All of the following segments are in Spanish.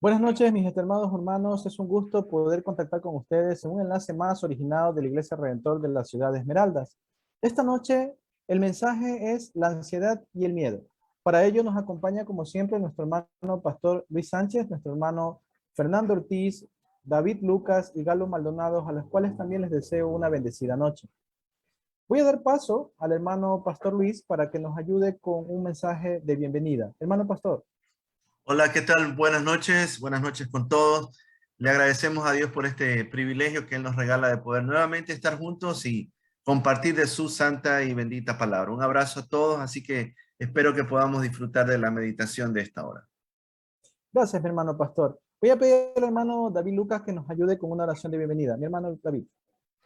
Buenas noches, mis estimados hermanos. Es un gusto poder contactar con ustedes en un enlace más originado de la Iglesia Redentor de la ciudad de Esmeraldas. Esta noche el mensaje es la ansiedad y el miedo. Para ello nos acompaña como siempre nuestro hermano Pastor Luis Sánchez, nuestro hermano Fernando Ortiz, David Lucas y Galo Maldonado, a los cuales también les deseo una bendecida noche. Voy a dar paso al hermano Pastor Luis para que nos ayude con un mensaje de bienvenida. Hermano Pastor. Hola, ¿qué tal? Buenas noches con todos. Le agradecemos a Dios por este privilegio que Él nos regala de poder nuevamente estar juntos y compartir de su santa y bendita palabra. Un abrazo a todos, así que espero que podamos disfrutar de la meditación de esta hora. Gracias, mi hermano Pastor. Voy a pedir al hermano David Lucas que nos ayude con una oración de bienvenida. Mi hermano David.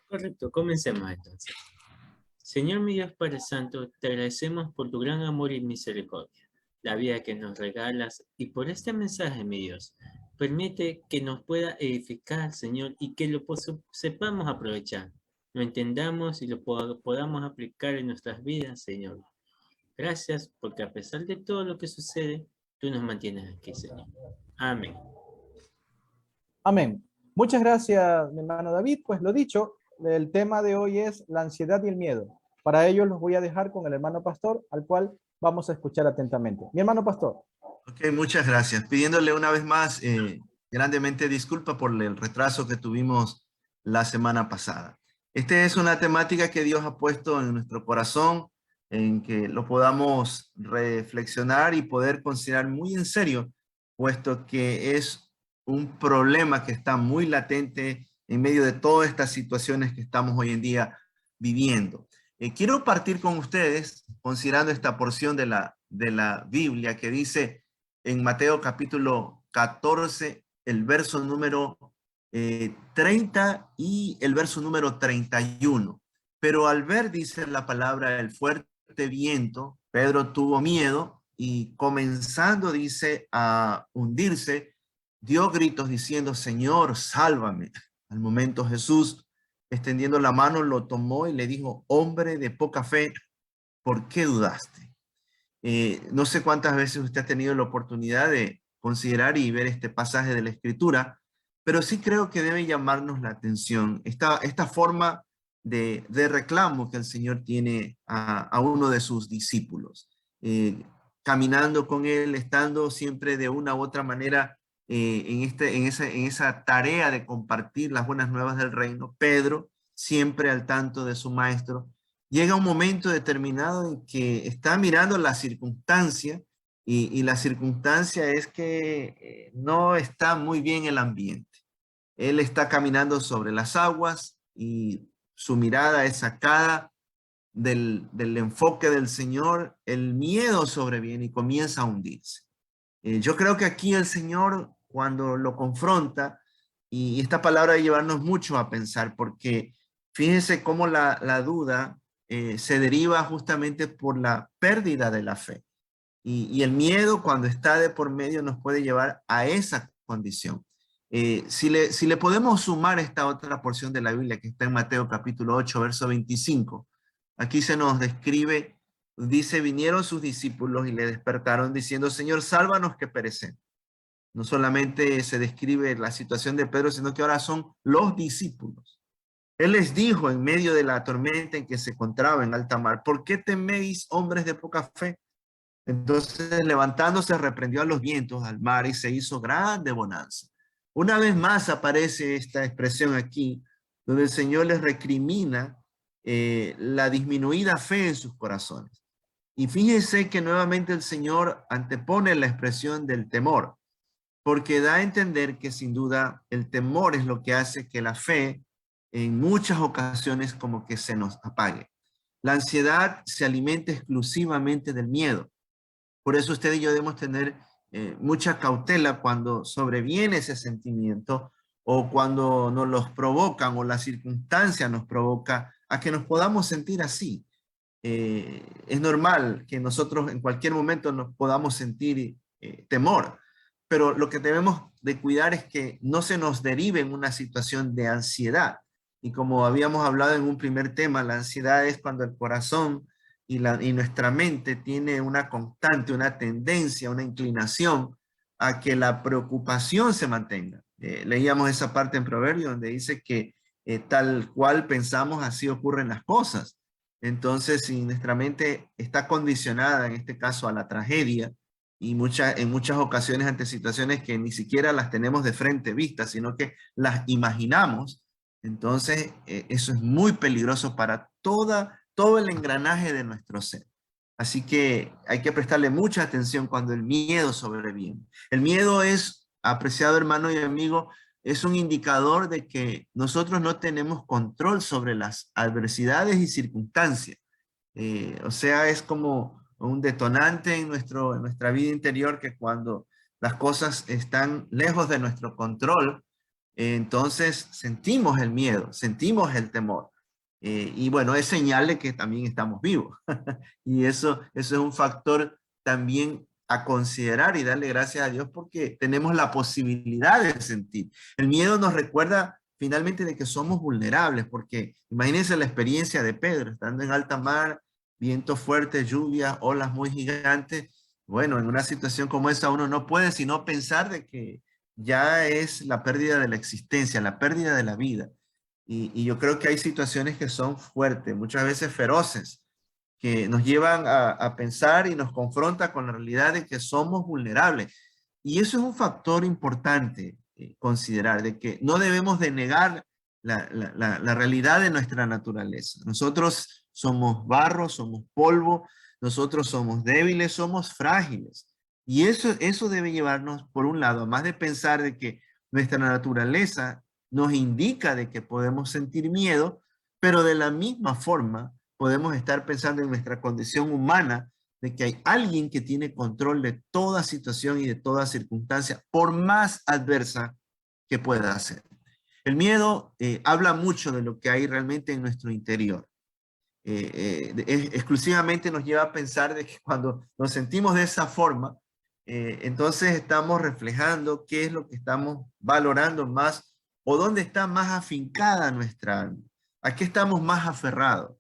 Correcto, comencemos entonces. Señor mi Dios Padre Santo, te agradecemos por tu gran amor y misericordia, la vida que nos regalas y por este mensaje, mi Dios. Permite que nos pueda edificar, Señor, y que sepamos aprovechar, lo entendamos y lo podamos aplicar en nuestras vidas, Señor. Gracias porque a pesar de todo lo que sucede, tú nos mantienes aquí, Señor. Amén. Amén. Muchas gracias, mi hermano David. Pues lo dicho, el tema de hoy es la ansiedad y el miedo. Para ello los voy a dejar con el hermano Pastor, al cual vamos a escuchar atentamente. Mi hermano Pastor. Ok, muchas gracias. Pidiéndole una vez más grandemente disculpa por el retraso que tuvimos la semana pasada. Esta es una temática que Dios ha puesto en nuestro corazón, en que lo podamos reflexionar y poder considerar muy en serio, puesto que es un problema que está muy latente en medio de todas estas situaciones que estamos hoy en día viviendo. Quiero partir con ustedes considerando esta porción de la Biblia que dice en Mateo capítulo 14, el verso número 30 y el verso número 31. Pero al ver, dice la palabra, el fuerte viento, Pedro tuvo miedo y comenzando, dice, a hundirse, dio gritos diciendo, Señor, sálvame. Al momento Jesús, extendiendo la mano, lo tomó y le dijo, hombre de poca fe, ¿por qué dudaste? No sé cuántas veces usted ha tenido la oportunidad de considerar y ver este pasaje de la Escritura, pero sí creo que debe llamarnos la atención esta forma de reclamo que el Señor tiene a uno de sus discípulos. Caminando con Él, estando siempre de una u otra manera en esa tarea de compartir las buenas nuevas del reino, Pedro, siempre al tanto de su maestro, llega un momento determinado en que está mirando la circunstancia y la circunstancia es que no está muy bien el ambiente. Él está caminando sobre las aguas y su mirada es sacada del enfoque del Señor, el miedo sobreviene y comienza a hundirse. Yo creo que aquí el Señor, cuando lo confronta, y esta palabra debe llevarnos mucho a pensar, porque fíjense cómo la duda se deriva justamente por la pérdida de la fe. Y el miedo, cuando está de por medio, nos puede llevar a esa condición. Si le podemos sumar esta otra porción de la Biblia que está en Mateo capítulo 8, verso 25, aquí se nos describe, dice, vinieron sus discípulos y le despertaron diciendo, Señor, sálvanos que perecemos. No solamente se describe la situación de Pedro, sino que ahora son los discípulos. Él les dijo en medio de la tormenta en que se encontraba en alta mar, ¿por qué teméis, hombres de poca fe? Entonces, levantándose, reprendió a los vientos, al mar, y se hizo grande bonanza. Una vez más aparece esta expresión aquí, donde el Señor les recrimina la disminuida fe en sus corazones. Y fíjense que nuevamente el Señor antepone la expresión del temor, porque da a entender que sin duda el temor es lo que hace que la fe en muchas ocasiones como que se nos apague. La ansiedad se alimenta exclusivamente del miedo. Por eso usted y yo debemos tener mucha cautela cuando sobreviene ese sentimiento o cuando nos los provocan o la circunstancia nos provoca a que nos podamos sentir así. Es normal que nosotros en cualquier momento nos podamos sentir temor, pero lo que debemos de cuidar es que no se nos derive en una situación de ansiedad. Y como habíamos hablado en un primer tema, la ansiedad es cuando el corazón y nuestra mente tiene una constante, una tendencia, una inclinación a que la preocupación se mantenga. Leíamos esa parte en Proverbios donde dice que tal cual pensamos, así ocurren las cosas. Entonces, si nuestra mente está condicionada, en este caso, a la tragedia, y en muchas ocasiones ante situaciones que ni siquiera las tenemos de frente vistas, sino que las imaginamos, entonces eso es muy peligroso para todo el engranaje de nuestro ser. Así que hay que prestarle mucha atención cuando el miedo sobreviene. El miedo es, apreciado hermano y amigo, es un indicador de que nosotros no tenemos control sobre las adversidades y circunstancias. O sea, es como un detonante en nuestra vida interior que cuando las cosas están lejos de nuestro control, entonces sentimos el miedo, sentimos el temor. Y bueno, es señal de que también estamos vivos. Y eso es un factor también a considerar y darle gracias a Dios porque tenemos la posibilidad de sentir. El miedo nos recuerda finalmente de que somos vulnerables, porque imagínense la experiencia de Pedro, estando en alta mar, viento fuerte, lluvia, olas muy gigantes. Bueno, en una situación como esa uno no puede sino pensar de que ya es la pérdida de la existencia, la pérdida de la vida. Y yo creo que hay situaciones que son fuertes, muchas veces feroces, que nos llevan a pensar y nos confronta con la realidad de que somos vulnerables. Y eso es un factor importante considerar, de que no debemos de negar la realidad de nuestra naturaleza. Nosotros somos barro, somos polvo, nosotros somos débiles, somos frágiles. Y eso debe llevarnos, por un lado, más de pensar de que nuestra naturaleza nos indica de que podemos sentir miedo, pero de la misma forma podemos estar pensando en nuestra condición humana, de que hay alguien que tiene control de toda situación y de toda circunstancia, por más adversa que pueda ser. El miedo habla mucho de lo que hay realmente en nuestro interior. Exclusivamente nos lleva a pensar de que cuando nos sentimos de esa forma, entonces estamos reflejando qué es lo que estamos valorando más o dónde está más afincada nuestra alma, a qué estamos más aferrados.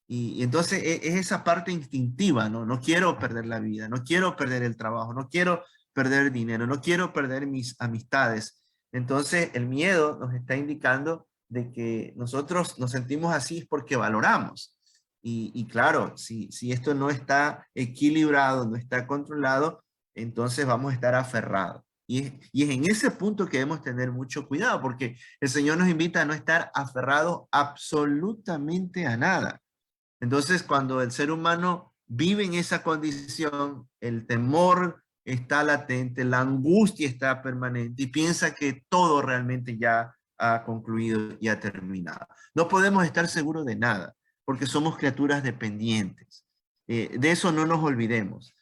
Y entonces es esa parte instintiva, ¿no? No quiero perder la vida, no quiero perder el trabajo, no quiero perder dinero, no quiero perder mis amistades. Entonces el miedo nos está indicando de que nosotros nos sentimos así es porque valoramos. Y claro, si esto no está equilibrado, no está controlado, entonces vamos a estar aferrados. Y es en ese punto que debemos tener mucho cuidado, porque el Señor nos invita a no estar aferrados absolutamente a nada. Entonces, cuando el ser humano vive en esa condición, el temor está latente, la angustia está permanente y piensa que todo realmente ya ha concluido y ha terminado. No podemos estar seguros de nada, porque somos criaturas dependientes. De eso no nos olvidemos.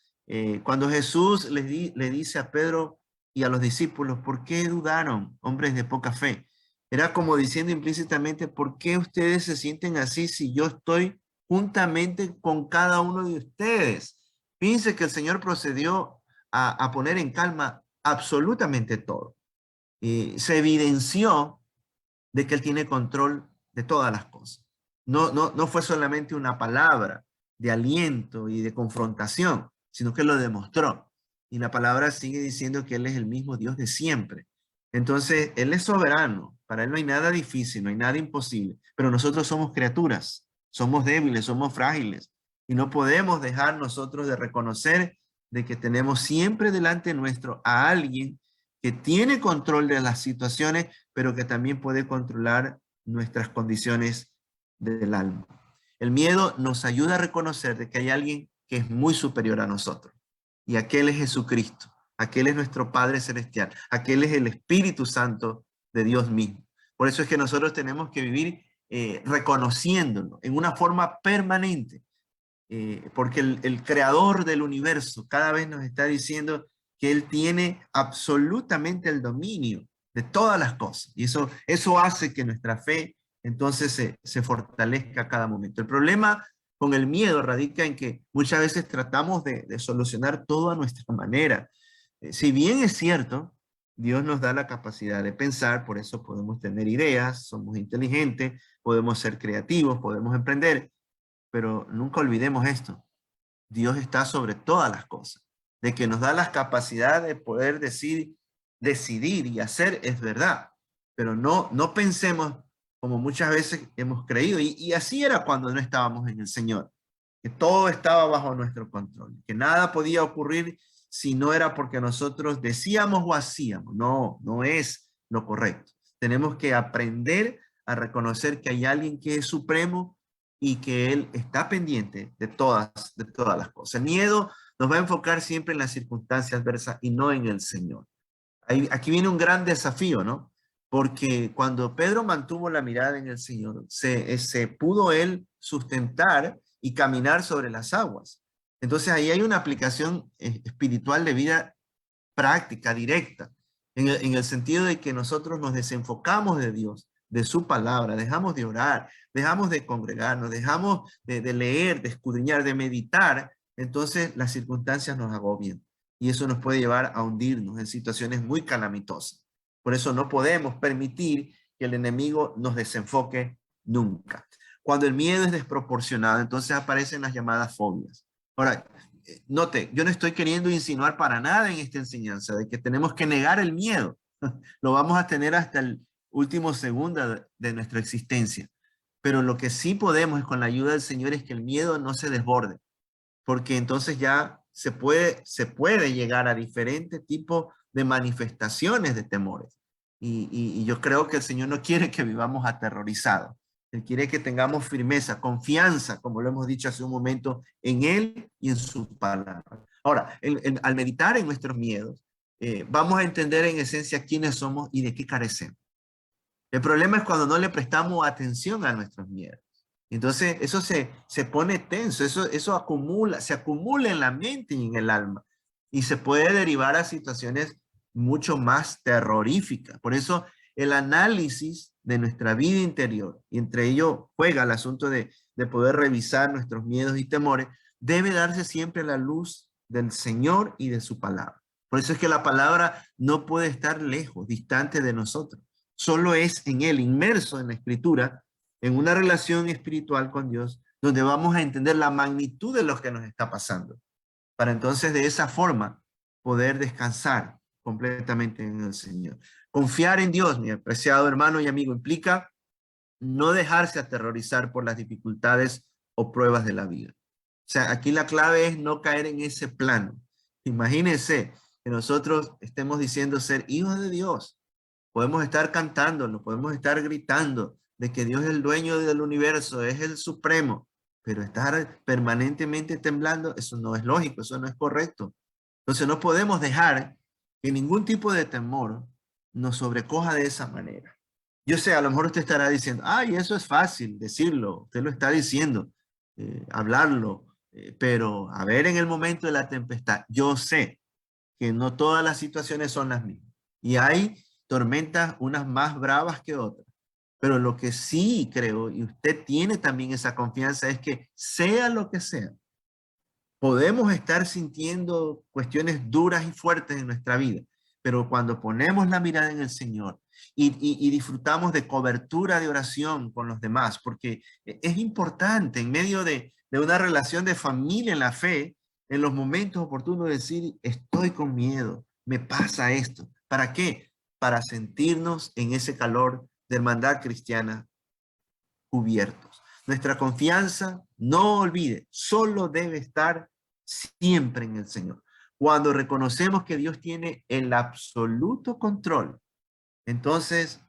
Cuando Jesús le dice a Pedro y a los discípulos, ¿por qué dudaron, hombres de poca fe? Era como diciendo implícitamente, ¿por qué ustedes se sienten así si yo estoy juntamente con cada uno de ustedes? Fíjense que el Señor procedió a poner en calma absolutamente todo. Se evidenció de que Él tiene control de todas las cosas. No fue solamente una palabra de aliento y de confrontación, sino que lo demostró. Y la palabra sigue diciendo que Él es el mismo Dios de siempre. Entonces, Él es soberano. Para Él no hay nada difícil, no hay nada imposible. Pero nosotros somos criaturas, somos débiles, somos frágiles. Y no podemos dejar nosotros de reconocer de que tenemos siempre delante nuestro a alguien que tiene control de las situaciones, pero que también puede controlar nuestras condiciones del alma. El miedo nos ayuda a reconocer de que hay alguien que es muy superior a nosotros. Y aquel es Jesucristo. Aquel es nuestro Padre Celestial. Aquel es el Espíritu Santo de Dios mismo. Por eso es que nosotros tenemos que vivir reconociéndolo en una forma permanente. Porque el creador del universo cada vez nos está diciendo que Él tiene absolutamente el dominio de todas las cosas. Y eso hace que nuestra fe entonces se fortalezca a cada momento. El problema con el miedo radica en que muchas veces tratamos de solucionar todo a nuestra manera. Si bien es cierto, Dios nos da la capacidad de pensar, por eso podemos tener ideas, somos inteligentes, podemos ser creativos, podemos emprender, pero nunca olvidemos esto. Dios está sobre todas las cosas. de que nos da las capacidades de poder decidir y hacer, es verdad. Pero no pensemos como muchas veces hemos creído. Y así era cuando no estábamos en el Señor, que todo estaba bajo nuestro control, que nada podía ocurrir si no era porque nosotros decíamos o hacíamos. No es lo correcto. Tenemos que aprender a reconocer que hay alguien que es supremo y que Él está pendiente de todas las cosas. El miedo nos va a enfocar siempre en las circunstancias adversas y no en el Señor. Aquí viene un gran desafío, ¿no? Porque cuando Pedro mantuvo la mirada en el Señor, se pudo él sustentar y caminar sobre las aguas. Entonces ahí hay una aplicación espiritual de vida práctica, directa, en el sentido de que nosotros nos desenfocamos de Dios, de su palabra, dejamos de orar, dejamos de congregarnos, dejamos de leer, de escudriñar, de meditar, entonces las circunstancias nos agobian y eso nos puede llevar a hundirnos en situaciones muy calamitosas. Por eso no podemos permitir que el enemigo nos desenfoque nunca. Cuando el miedo es desproporcionado, entonces aparecen las llamadas fobias. Ahora, note, yo no estoy queriendo insinuar para nada en esta enseñanza de que tenemos que negar el miedo. Lo vamos a tener hasta el último segundo de nuestra existencia. Pero lo que sí podemos es con la ayuda del Señor es que el miedo no se desborde, porque entonces ya se puede llegar a diferentes tipos de manifestaciones de temores. Y yo creo que el Señor no quiere que vivamos aterrorizados. Él quiere que tengamos firmeza, confianza, como lo hemos dicho hace un momento, en Él y en su palabra. Ahora, al meditar en nuestros miedos, vamos a entender en esencia quiénes somos y de qué carecemos. El problema es cuando no le prestamos atención a nuestros miedos. Entonces, eso se pone tenso, eso se acumula en la mente y en el alma, y se puede derivar a situaciones mucho más terroríficas. Por eso, el análisis de nuestra vida interior, y entre ello juega el asunto de poder revisar nuestros miedos y temores, debe darse siempre a la luz del Señor y de su palabra. Por eso es que la palabra no puede estar lejos, distante de nosotros. Solo es en Él, inmerso en la Escritura, en una relación espiritual con Dios, donde vamos a entender la magnitud de lo que nos está pasando, para entonces de esa forma poder descansar completamente en el Señor. Confiar en Dios, mi apreciado hermano y amigo, implica no dejarse aterrorizar por las dificultades o pruebas de la vida. O sea, aquí la clave es no caer en ese plano. Imagínense que nosotros estemos diciendo ser hijos de Dios. Podemos estar cantando, podemos estar gritando de que Dios es el dueño del universo, es el supremo, pero estar permanentemente temblando, eso no es lógico, eso no es correcto. Entonces no podemos dejar que ningún tipo de temor nos sobrecoja de esa manera. Yo sé, a lo mejor usted estará diciendo, ay, eso es fácil decirlo, usted lo está diciendo, hablarlo, pero a ver en el momento de la tempestad, yo sé que no todas las situaciones son las mismas. Y hay tormentas, unas más bravas que otras. Pero lo que sí creo, y usted tiene también esa confianza, es que sea lo que sea, podemos estar sintiendo cuestiones duras y fuertes en nuestra vida, pero cuando ponemos la mirada en el Señor y disfrutamos de cobertura de oración con los demás, porque es importante en medio de una relación de familia en la fe, en los momentos oportunos decir, estoy con miedo, me pasa esto. ¿Para qué? Para sentirnos en ese calor de hermandad cristiana cubiertos. Nuestra confianza, no olvide, solo debe estar siempre en el Señor. Cuando reconocemos que Dios tiene el absoluto control, entonces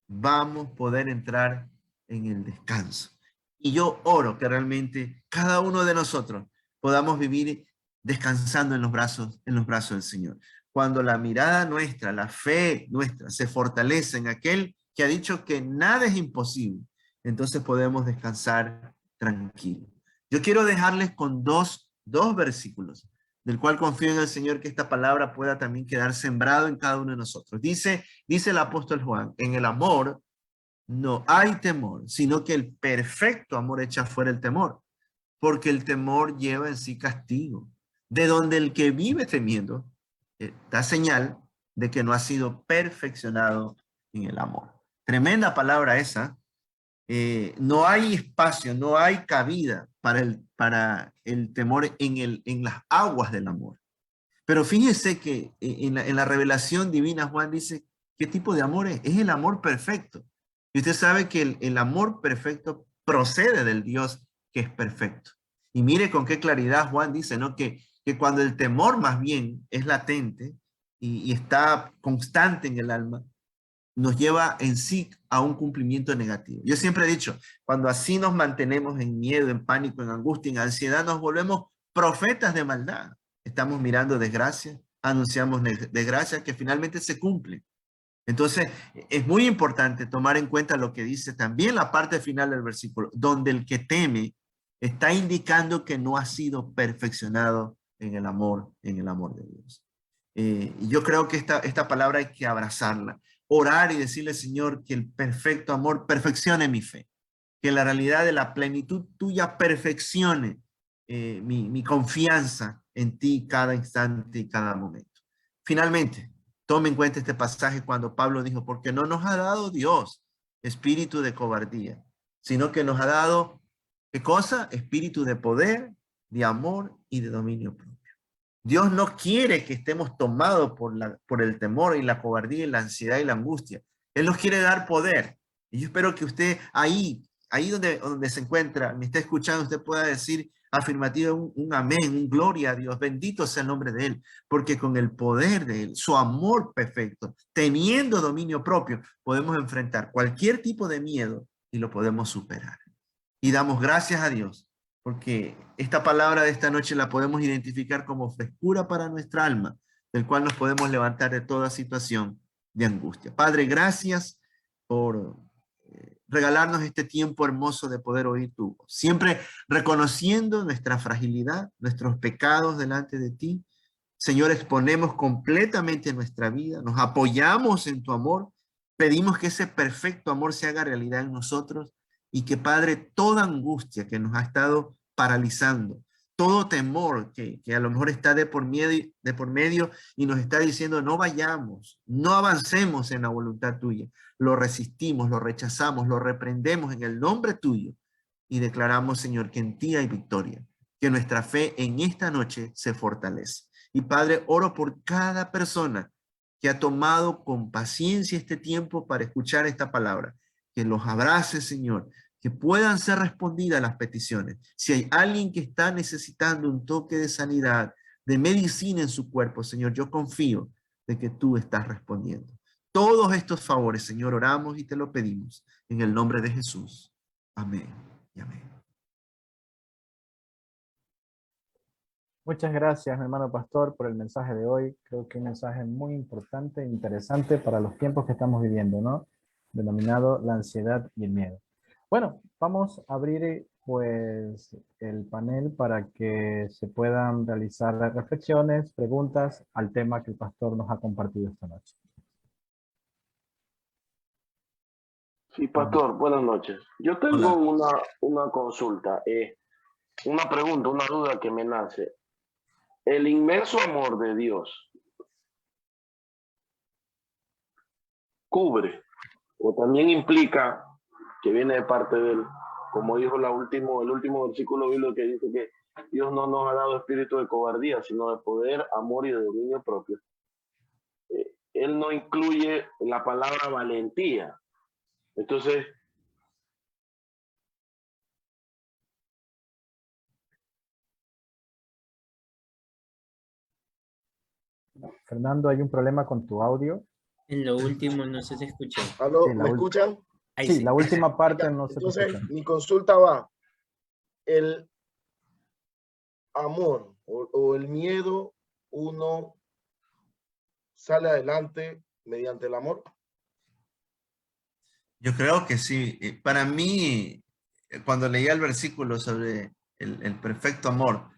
vamos a poder entrar en el descanso. Y yo oro que realmente cada uno de nosotros podamos vivir descansando en los brazos del Señor. Cuando la mirada nuestra, la fe nuestra se fortalece en aquel que ha dicho que nada es imposible, entonces podemos descansar tranquilos. Yo quiero dejarles con dos versículos, del cual confío en el Señor que esta palabra pueda también quedar sembrado en cada uno de nosotros. Dice el apóstol Juan, en el amor no hay temor, sino que el perfecto amor echa fuera el temor, porque el temor lleva en sí castigo, de donde el que vive temiendo da señal de que no ha sido perfeccionado en el amor. Tremenda palabra esa. No hay espacio, no hay cabida para el temor en las aguas del amor. Pero fíjese que en la revelación divina Juan dice, ¿qué tipo de amor es? Es el amor perfecto. Y usted sabe que el amor perfecto procede del Dios que es perfecto. Y mire con qué claridad Juan dice, ¿no? Que cuando el temor más bien es latente y está constante en el alma, nos lleva en sí a un cumplimiento negativo. Yo siempre he dicho, cuando así nos mantenemos en miedo, en pánico, en angustia, en ansiedad, nos volvemos profetas de maldad. Estamos mirando desgracia, anunciamos desgracia que finalmente se cumple. Entonces, es muy importante tomar en cuenta lo que dice también la parte final del versículo, donde el que teme está indicando que no ha sido perfeccionado en el amor de Dios. Y yo creo que esta palabra hay que abrazarla, orar y decirle, Señor, que el perfecto amor perfeccione mi fe, que la realidad de la plenitud tuya perfeccione mi confianza en ti cada instante y cada momento. Finalmente, tome en cuenta este pasaje cuando Pablo dijo, porque no nos ha dado Dios espíritu de cobardía, sino que nos ha dado, ¿qué cosa? Espíritu de poder, de amor y de dominio propio. Dios no quiere que estemos tomados por el temor y la cobardía y la ansiedad y la angustia. Él nos quiere dar poder. Y yo espero que usted ahí donde se encuentra, me está escuchando, usted pueda decir afirmativo un amén, un gloria a Dios. Bendito sea el nombre de Él. Porque con el poder de Él, su amor perfecto, teniendo dominio propio, podemos enfrentar cualquier tipo de miedo y lo podemos superar. Y damos gracias a Dios porque esta palabra de esta noche la podemos identificar como frescura para nuestra alma, del cual nos podemos levantar de toda situación de angustia. Padre, gracias por regalarnos este tiempo hermoso de poder oír tu voz, siempre reconociendo nuestra fragilidad, nuestros pecados delante de ti. Señor, exponemos completamente nuestra vida, nos apoyamos en tu amor, pedimos que ese perfecto amor se haga realidad en nosotros y que, Padre, toda angustia que nos ha estado paralizando, todo temor que a lo mejor está de por medio y nos está diciendo no vayamos, no avancemos en la voluntad tuya, lo resistimos, lo rechazamos, lo reprendemos en el nombre tuyo y declaramos, Señor, que en ti hay victoria, que nuestra fe en esta noche se fortalece. Y Padre, oro por cada persona que ha tomado con paciencia este tiempo para escuchar esta palabra, que los abrace, Señor, que puedan ser respondidas las peticiones. Si hay alguien que está necesitando un toque de sanidad, de medicina en su cuerpo, Señor, yo confío de que tú estás respondiendo. Todos estos favores, Señor, oramos y te lo pedimos en el nombre de Jesús. Amén y amén. Muchas gracias, mi hermano pastor, por el mensaje de hoy. Creo que un mensaje muy importante e interesante para los tiempos que estamos viviendo, ¿no? Denominado la ansiedad y el miedo. Bueno, vamos a abrir pues el panel para que se puedan realizar reflexiones, preguntas al tema que el pastor nos ha compartido esta noche. Sí, pastor, buenas noches. Yo tengo una consulta, una pregunta, una duda que me nace. El inmenso amor de Dios cubre o también implica que viene de parte de Él, como dijo el último versículo bíblico que dice que Dios no nos ha dado espíritu de cobardía, sino de poder, amor y de dominio propio. Él no incluye la palabra valentía. Entonces, Fernando, hay un problema con tu audio. En lo último no se te escuchó. ¿Aló? Sí, ¿Me escuchan? Ahí Sí, sí. la última parte no se te Entonces, escucha. mi consulta va, el amor o el miedo, uno sale adelante mediante el amor. Yo creo que sí. Para mí, cuando leía el versículo sobre el perfecto amor,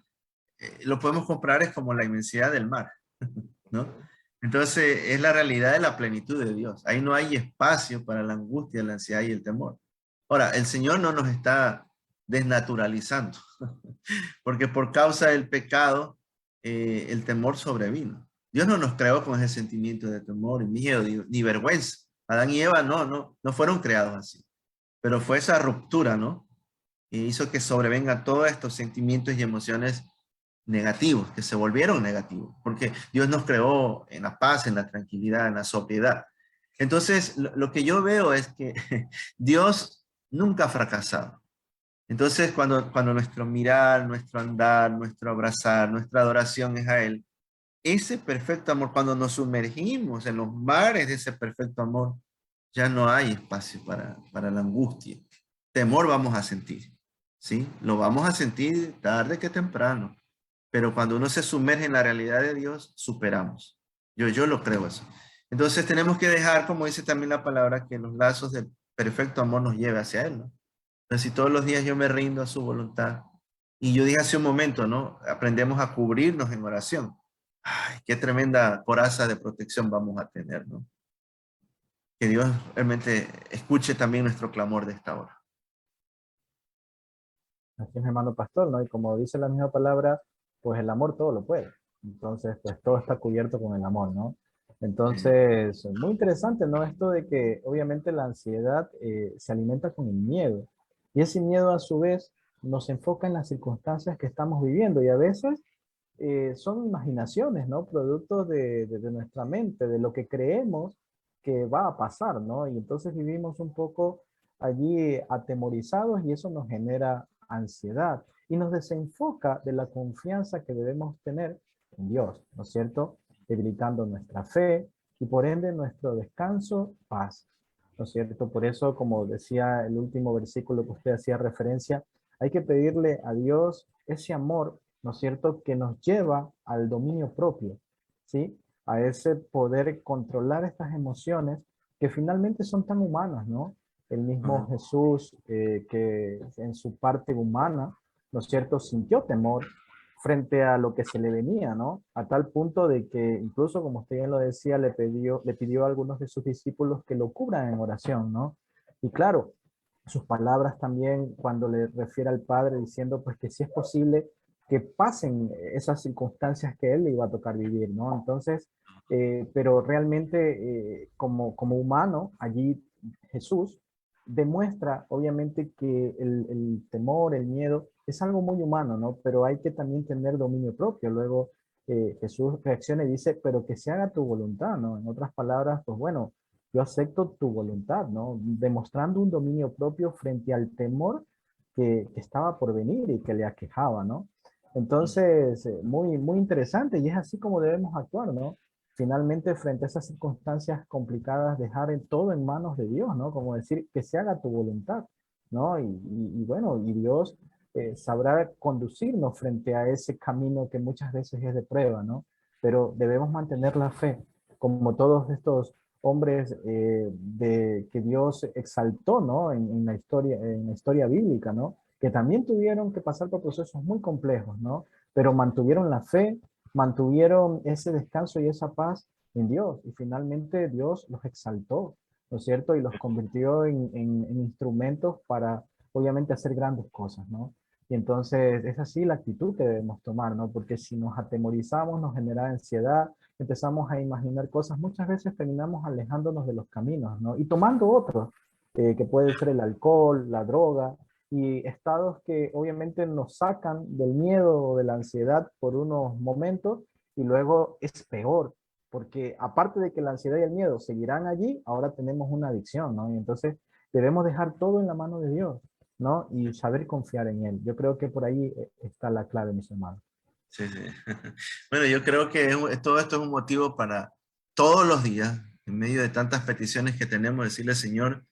lo podemos comparar es como la inmensidad del mar, ¿no? Entonces, es la realidad de la plenitud de Dios. Ahí no hay espacio para la angustia, la ansiedad y el temor. Ahora, el Señor no nos está desnaturalizando, porque por causa del pecado, el temor sobrevino. Dios no nos creó con ese sentimiento de temor, y miedo, ni vergüenza. Adán y Eva no fueron creados así, pero fue esa ruptura, ¿no? Y hizo que sobrevengan todos estos sentimientos y emociones negativos, que se volvieron negativos, porque Dios nos creó en la paz, en la tranquilidad, en la sobriedad. Entonces, lo que yo veo es que Dios nunca ha fracasado. Entonces, cuando nuestro mirar, nuestro andar, nuestro abrazar, nuestra adoración es a Él, ese perfecto amor, cuando nos sumergimos en los mares de ese perfecto amor, ya no hay espacio para la angustia. Temor vamos a sentir, ¿sí? Lo vamos a sentir tarde que temprano, pero cuando uno se sumerge en la realidad de Dios, superamos. Yo lo creo eso. Entonces tenemos que dejar, como dice también la palabra, que los lazos del perfecto amor nos lleve hacia Él, ¿no? Entonces, si todos los días yo me rindo a su voluntad, y yo dije hace un momento, ¿no? Aprendemos a cubrirnos en oración. Ay, qué tremenda coraza de protección vamos a tener, ¿no? Que Dios realmente escuche también nuestro clamor de esta hora. Así es, hermano pastor, ¿no? Y como dice la misma palabra, pues el amor todo lo puede. Entonces, pues todo está cubierto con el amor, ¿no? Entonces, muy interesante, ¿no? Esto de que obviamente la ansiedad se alimenta con el miedo. Y ese miedo a su vez nos enfoca en las circunstancias que estamos viviendo y a veces son imaginaciones, ¿no? Producto de nuestra mente, de lo que creemos que va a pasar, ¿no? Y entonces vivimos un poco allí atemorizados y eso nos genera ansiedad y nos desenfoca de la confianza que debemos tener en Dios, ¿no es cierto? Debilitando nuestra fe y por ende nuestro descanso, paz, ¿no es cierto? Por eso, como decía el último versículo que usted hacía referencia, hay que pedirle a Dios ese amor, ¿no es cierto?, que nos lleva al dominio propio, ¿sí? A ese poder controlar estas emociones que finalmente son tan humanas, ¿no? El mismo Jesús, que en su parte humana, ¿no es cierto?, sintió temor frente a lo que se le venía, ¿no? A tal punto de que incluso, como usted bien lo decía, le pidió a algunos de sus discípulos que lo cubran en oración, ¿no? Y claro, sus palabras también cuando le refiere al Padre diciendo pues que si es posible que pasen esas circunstancias que él le iba a tocar vivir, ¿no? Entonces, pero realmente como humano, allí Jesús demuestra obviamente que el temor, el miedo es algo muy humano, ¿no? Pero hay que también tener dominio propio. Luego Jesús reacciona y dice, pero que se haga tu voluntad, ¿no? En otras palabras, pues bueno, yo acepto tu voluntad, ¿no? Demostrando un dominio propio frente al temor que estaba por venir y que le aquejaba, ¿no? Entonces, muy, muy interesante y es así como debemos actuar, ¿no? Finalmente, frente a esas circunstancias complicadas, dejar todo en manos de Dios, ¿no? Como decir, que se haga tu voluntad, ¿no? Y bueno, y Dios sabrá conducirnos frente a ese camino que muchas veces es de prueba, ¿no? Pero debemos mantener la fe, como todos estos hombres que Dios exaltó, ¿no? En la historia bíblica, ¿no? Que también tuvieron que pasar por procesos muy complejos, ¿no? Pero mantuvieron la fe, mantuvieron ese descanso y esa paz en Dios. Y finalmente Dios los exaltó, ¿no es cierto? Y los convirtió en instrumentos para, obviamente, hacer grandes cosas, ¿no? Y entonces es así la actitud que debemos tomar, ¿no? Porque si nos atemorizamos, nos genera ansiedad, empezamos a imaginar cosas, muchas veces terminamos alejándonos de los caminos, ¿no? Y tomando otros, que puede ser el alcohol, la droga, y estados que obviamente nos sacan del miedo o de la ansiedad por unos momentos y luego es peor, porque aparte de que la ansiedad y el miedo seguirán allí, ahora tenemos una adicción, ¿no? Y entonces debemos dejar todo en la mano de Dios, ¿no? Y saber confiar en Él. Yo creo que por ahí está la clave, mis hermanos. Sí, sí. Bueno, yo creo que todo esto es un motivo para todos los días, en medio de tantas peticiones que tenemos, decirle, Señor,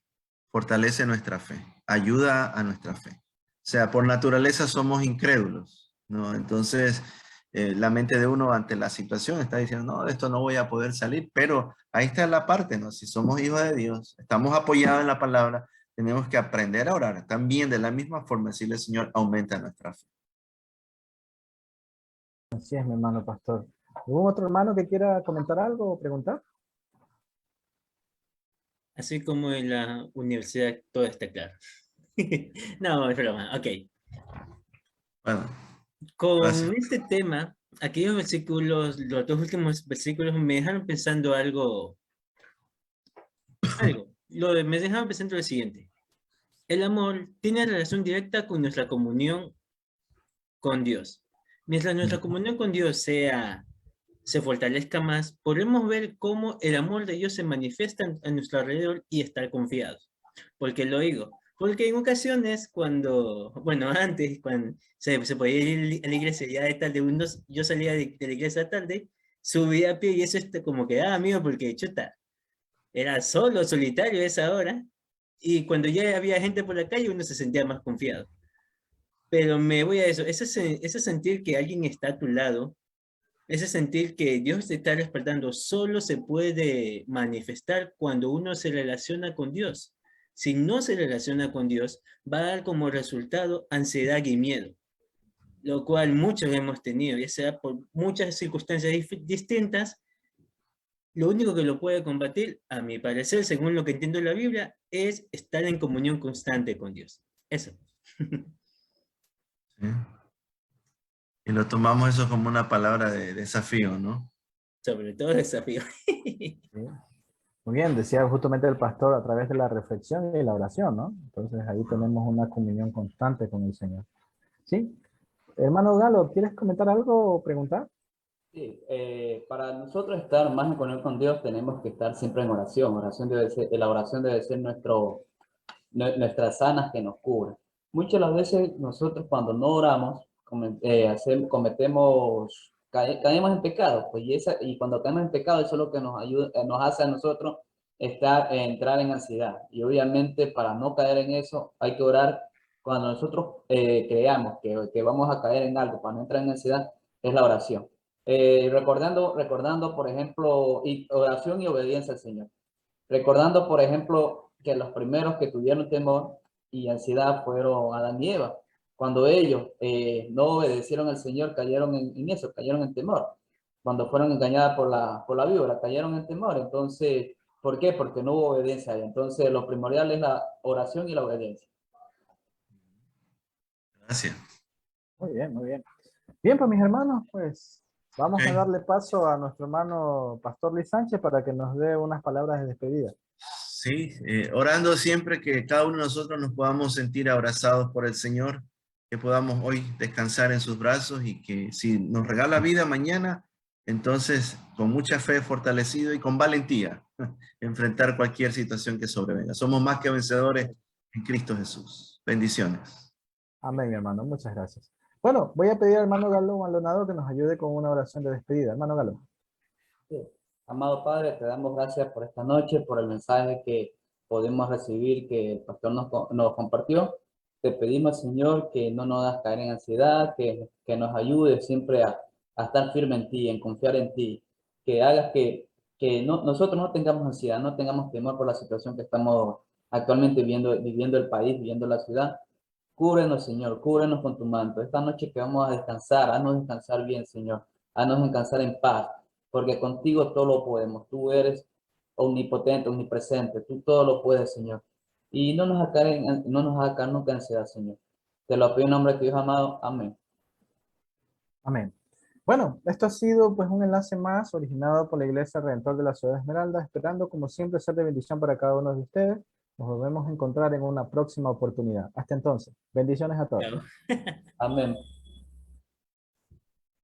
fortalece nuestra fe, ayuda a nuestra fe. O sea, por naturaleza somos incrédulos, ¿no? Entonces, la mente de uno ante la situación está diciendo, no, de esto no voy a poder salir, pero ahí está la parte, ¿no? Si somos hijos de Dios, estamos apoyados en la palabra, tenemos que aprender a orar. También de la misma forma decirle, Señor, aumenta nuestra fe. Así es, mi hermano pastor. ¿Algún otro hermano que quiera comentar algo o preguntar? Así como en la universidad todo está claro. No, es broma. Ok. Bueno, gracias. Con este tema, aquellos versículos, los dos últimos versículos me dejaron pensando algo. Me dejaron pensando lo siguiente. El amor tiene relación directa con nuestra comunión con Dios. Mientras nuestra comunión con Dios se fortalezca más, podremos ver cómo el amor de Dios se manifiesta a nuestro alrededor y estar confiados. ¿Por qué lo digo? Porque en ocasiones cuando, bueno, antes, cuando se podía ir a la iglesia ya de tarde, yo salía de la iglesia tarde, subía a pie y eso como que, amigo, porque chuta, era solo, solitario a esa hora, y cuando ya había gente por la calle uno se sentía más confiado. Pero me voy a eso, ese sentir que alguien está a tu lado, ese sentir que Dios te está respaldando, solo se puede manifestar cuando uno se relaciona con Dios. Si no se relaciona con Dios, va a dar como resultado ansiedad y miedo, lo cual muchos hemos tenido, ya sea por muchas circunstancias distintas. Lo único que lo puede combatir, a mi parecer, según lo que entiendo de la Biblia, es estar en comunión constante con Dios. Eso. ¿Sí? Y lo tomamos eso como una palabra de desafío, ¿no? Sobre todo desafío. Sí. Muy bien, decía justamente el pastor a través de la reflexión y la oración, ¿no? Entonces ahí tenemos una comunión constante con el Señor. ¿Sí? Hermano Galo, ¿quieres comentar algo o preguntar? Sí, para nosotros estar más en comunión con Dios tenemos que estar siempre en oración. La oración debe ser nuestras sanas que nos cubren. Muchas de las veces nosotros cuando no oramos caemos en pecado, pues, y cuando caemos en pecado eso es lo que nos ayuda, nos hace a nosotros entrar en ansiedad. Y obviamente para no caer en eso hay que orar cuando nosotros creamos que vamos a caer en algo, para no entrar en ansiedad, es la oración. Recordando, por ejemplo, oración y obediencia al Señor. Recordando, por ejemplo, que los primeros que tuvieron temor y ansiedad fueron Adán y Eva. Cuando ellos no obedecieron al Señor, cayeron en eso, cayeron en temor. Cuando fueron engañadas por la víbora, cayeron en temor. Entonces, ¿por qué? Porque no hubo obediencia. Entonces, lo primordial es la oración y la obediencia. Gracias. Muy bien, muy bien. Bien, pues mis hermanos, pues vamos Ok. a darle paso a nuestro hermano Pastor Luis Sánchez para que nos dé unas palabras de despedida. Sí, orando siempre que cada uno de nosotros nos podamos sentir abrazados por el Señor, que podamos hoy descansar en sus brazos y que si nos regala vida mañana, entonces con mucha fe, fortalecido y con valentía, enfrentar cualquier situación que sobrevenga. Somos más que vencedores en Cristo Jesús. Bendiciones. Amén, mi hermano. Muchas gracias. Bueno, voy a pedir al hermano Galo Maldonado que nos ayude con una oración de despedida. Hermano Galo. Sí. Amado Padre, te damos gracias por esta noche, por el mensaje que podemos recibir, que el pastor nos compartió. Te pedimos, Señor, que no nos hagas caer en ansiedad, que nos ayude siempre a estar firme en ti, en confiar en ti, que hagas que nosotros no tengamos ansiedad, no tengamos temor por la situación que estamos actualmente viviendo el país, viviendo la ciudad. Cúbrenos, Señor, cúbrenos con tu manto. Esta noche que vamos a descansar, haznos descansar bien, Señor. Haznos descansar en paz, porque contigo todo lo podemos. Tú eres omnipotente, omnipresente. Tú todo lo puedes, Señor. Y no nos hagas caer nunca en ansiedad, Señor. Te lo pido en nombre de tu Hijo amado. Amén. Amén. Bueno, esto ha sido pues un enlace más originado por la Iglesia Redentor de la Ciudad de Esmeralda, esperando como siempre ser de bendición para cada uno de ustedes. Nos volvemos a encontrar en una próxima oportunidad. Hasta entonces, bendiciones a todos. Chao. Amén.